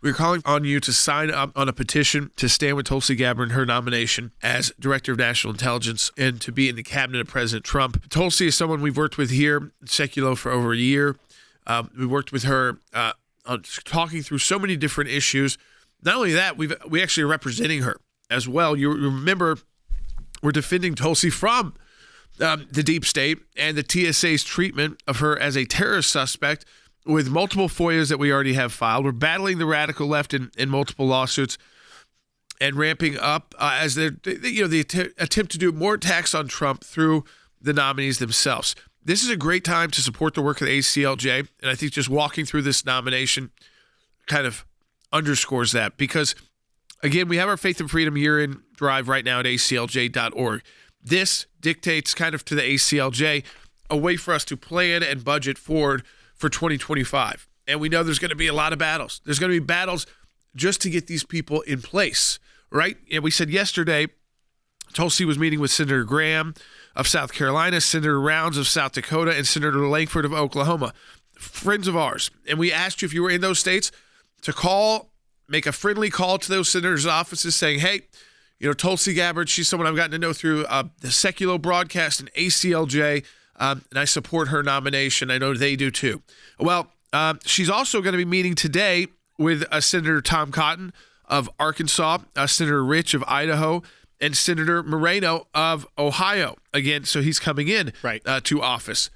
We're calling on you to sign up on a petition to stand with Tulsi Gabbard in her nomination as Director of National Intelligence and to be in the cabinet of President Trump. Tulsi is someone we've worked with here at Sekulow for over a year. We worked with her on talking through so many different issues. Not only that, we actually are representing her as well. You remember we're defending Tulsi from the deep state and the TSA's treatment of her as a terrorist suspect with multiple FOIAs that we already have filed. We're battling the radical left in multiple lawsuits and ramping up as the attempt to do more attacks on Trump through the nominees themselves. This is a great time to support the work of the ACLJ, and I think just walking through this nomination kind of underscores that because, again, we have our Faith and Freedom year-end drive right now at aclj.org. This dictates kind of to the ACLJ a way for us to plan and budget forward for 2025. And we know there's going to be a lot of battles. There's going to be battles just to get these people in place, right? And we said yesterday, Tulsi was meeting with Senator Graham of South Carolina, Senator Rounds of South Dakota, and Senator Langford of Oklahoma, friends of ours. And we asked you if you were in those states to make a friendly call to those senators' offices saying, hey, Tulsi Gabbard, she's someone I've gotten to know through the Sekulow broadcast and ACLJ, and I support her nomination. I know they do too. Well, she's also going to be meeting today with Senator Tom Cotton of Arkansas, Senator Rich of Idaho, and Senator Moreno of Ohio. Again, so he's coming in to office.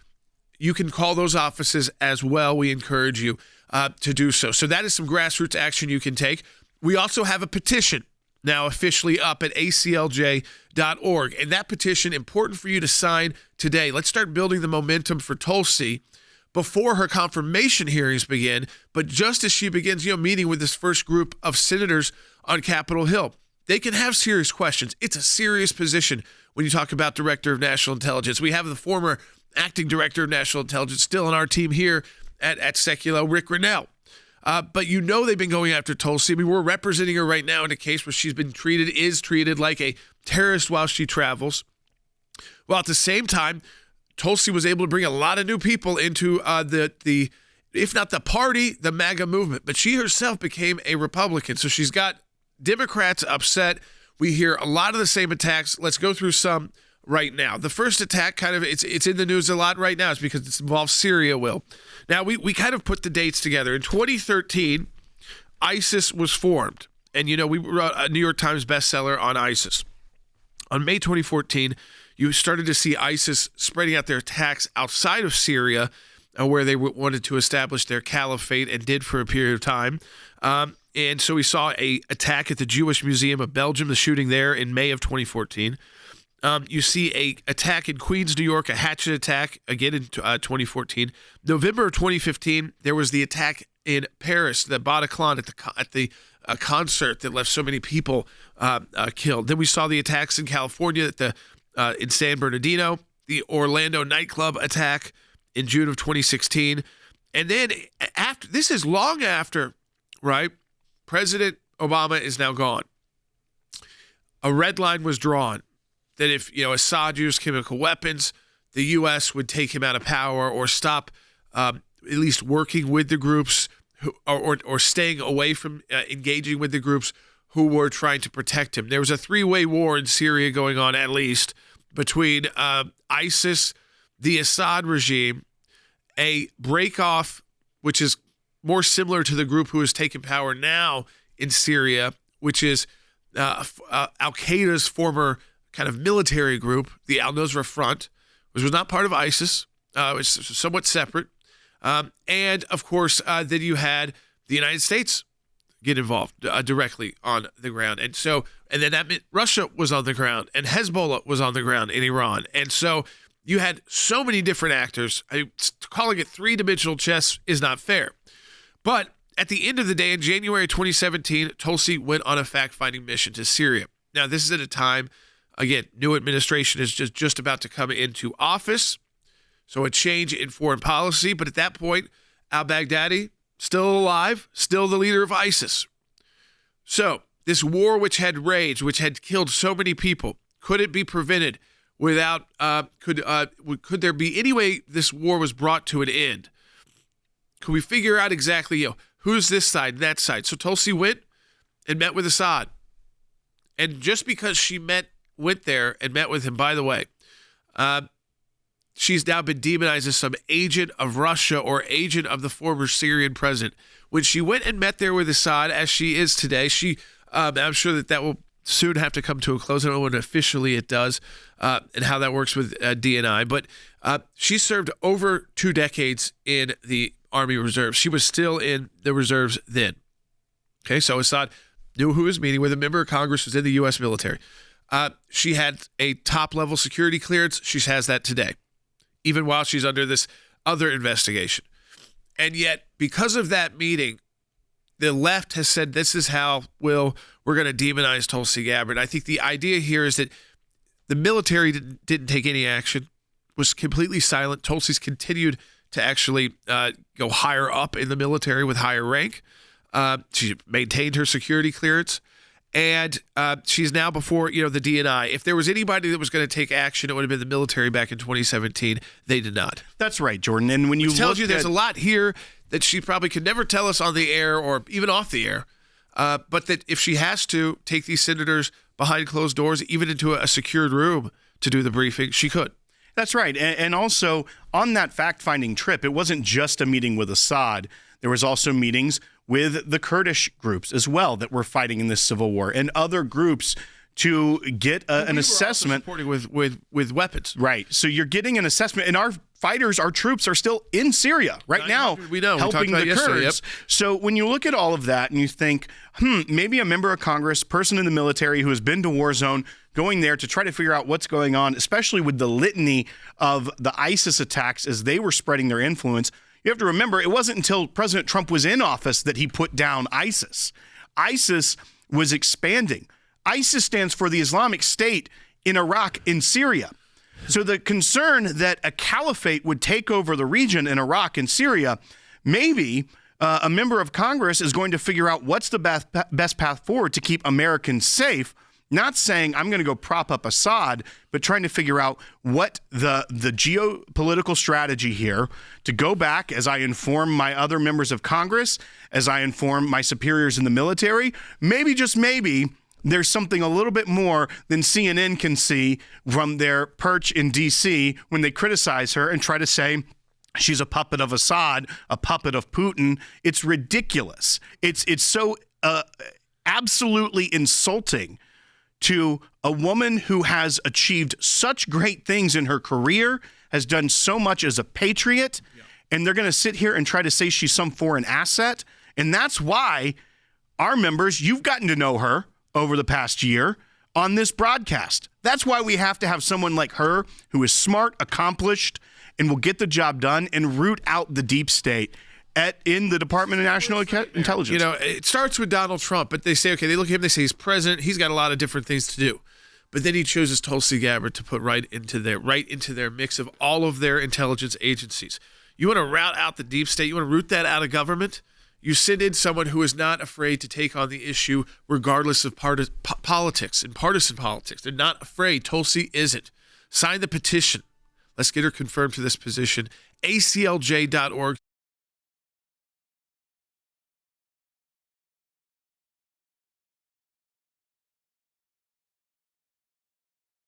You can call those offices as well. We encourage you to do so. So that is some grassroots action you can take. We also have a petition now officially up at aclj.org. And that petition, important for you to sign today. Let's start building the momentum for Tulsi before her confirmation hearings begin, but just as she begins, meeting with this first group of senators on Capitol Hill. They can have serious questions. It's a serious position when you talk about Director of National Intelligence. We have the former acting Director of National Intelligence still on our team here at Sekulow, Rick Grinnell. But they've been going after Tulsi. I mean, we're representing her right now in a case where she's been treated like a terrorist while she travels. Well, at the same time, Tulsi was able to bring a lot of new people into the if not the party, the MAGA movement. But she herself became a Republican. So she's got Democrats upset. We hear a lot of the same attacks. Let's go through some right now. The first attack it's in the news a lot right now is because it involves Syria, Will. Now, we kind of put the dates together. In 2013, ISIS was formed. And, we wrote a New York Times bestseller on ISIS. On May 2014, you started to see ISIS spreading out their attacks outside of Syria, where they wanted to establish their caliphate and did for a period of time. And so we saw a attack at the Jewish Museum of Belgium, the shooting there in May of 2014. You see a attack in Queens, New York, a hatchet attack, again in 2014. November of 2015, there was the attack in Paris, the Bataclan at the concert that left so many people killed. Then we saw the attacks in California in San Bernardino, the Orlando nightclub attack in June of 2016. And then this is long after, right? President Obama is now gone. A red line was drawn that if Assad used chemical weapons, the U.S. would take him out of power or stop at least working with the groups or staying away from engaging with the groups who were trying to protect him. There was a three-way war in Syria going on, at least, between ISIS, the Assad regime, a break-off, which is more similar to the group who has taken power now in Syria, which is Al-Qaeda's former kind of military group, the Al-Nusra Front, which was not part of ISIS. It's somewhat separate. And, of course, then you had the United States get involved directly on the ground. And then that meant Russia was on the ground and Hezbollah was on the ground in Iran. And so you had so many different actors. Calling it three-dimensional chess is not fair. But at the end of the day, in January 2017, Tulsi went on a fact-finding mission to Syria. Now, this is at a time, again, new administration is just about to come into office, so a change in foreign policy. But at that point, al-Baghdadi, still alive, still the leader of ISIS. So this war which had raged, which had killed so many people, could it be prevented without, could there be any way this war was brought to an end? Could we figure out exactly, who's this side, that side. So Tulsi went and met with Assad. And just because she went there and met with him, by the way, she's now been demonized as some agent of Russia or agent of the former Syrian president. When she went and met there with Assad, as she is today, I'm sure that will soon have to come to a close. I don't know when officially it does and how that works with DNI. But she served over 2 decades in the Army Reserves. She was still in the reserves then. Okay, so Assad knew who he was meeting with. A member of Congress was in the U.S. military. She had a top-level security clearance. She has that today, even while she's under this other investigation. And yet, because of that meeting, the left has said this is how we're going to demonize Tulsi Gabbard. I think the idea here is that the military didn't take any action, was completely silent. Tulsi's continued to actually go higher up in the military with higher rank. She maintained her security clearance, and she's now before the DNI. If there was anybody that was going to take action, it would have been the military back in 2017. They did not. That's right, Jordan. And when you tells you there's a lot here that she probably could never tell us on the air or even off the air, but that if she has to take these senators behind closed doors, even into a secured room to do the briefing, she could. That's right. And also on that fact-finding trip, it wasn't just a meeting with Assad. There was also meetings with the Kurdish groups as well that were fighting in this civil war and other groups to get an assessment. Supporting with weapons. Right. So you're getting an assessment, and our troops are still in Syria right now, helping the Kurds. Yep. So when you look at all of that and you think, maybe a member of Congress, person in the military who has been to war zone, going there to try to figure out what's going on, especially with the litany of the ISIS attacks as they were spreading their influence. You have to remember, it wasn't until President Trump was in office that he put down ISIS. ISIS was expanding. ISIS stands for the Islamic State in Iraq and Syria. So the concern that a caliphate would take over the region in Iraq and Syria, maybe a member of Congress is going to figure out what's the best path forward to keep Americans safe. Not saying I'm going to go prop up Assad, but trying to figure out what the geopolitical strategy here to go back as I inform my other members of Congress, as I inform my superiors in the military. Maybe, just maybe, there's something a little bit more than CNN can see from their perch in D.C. when they criticize her and try to say she's a puppet of Assad, a puppet of Putin. It's ridiculous. It's so absolutely insulting to a woman who has achieved such great things in her career, has done so much as a patriot, and they're going to sit here and try to say she's some foreign asset. And that's why our members, you've gotten to know her over the past year on this broadcast. That's why we have to have someone like her who is smart, accomplished, and will get the job done and root out the deep state in the Department of National Intelligence. It starts with Donald Trump, but they say, okay, they look at him, they say he's president, he's got a lot of different things to do. But then he chooses Tulsi Gabbard to put right into their mix of all of their intelligence agencies. You want to rout out the deep state, you want to root that out of government, you send in someone who is not afraid to take on the issue regardless of politics and partisan politics. They're not afraid. Tulsi isn't. Sign the petition. Let's get her confirmed to this position. ACLJ.org.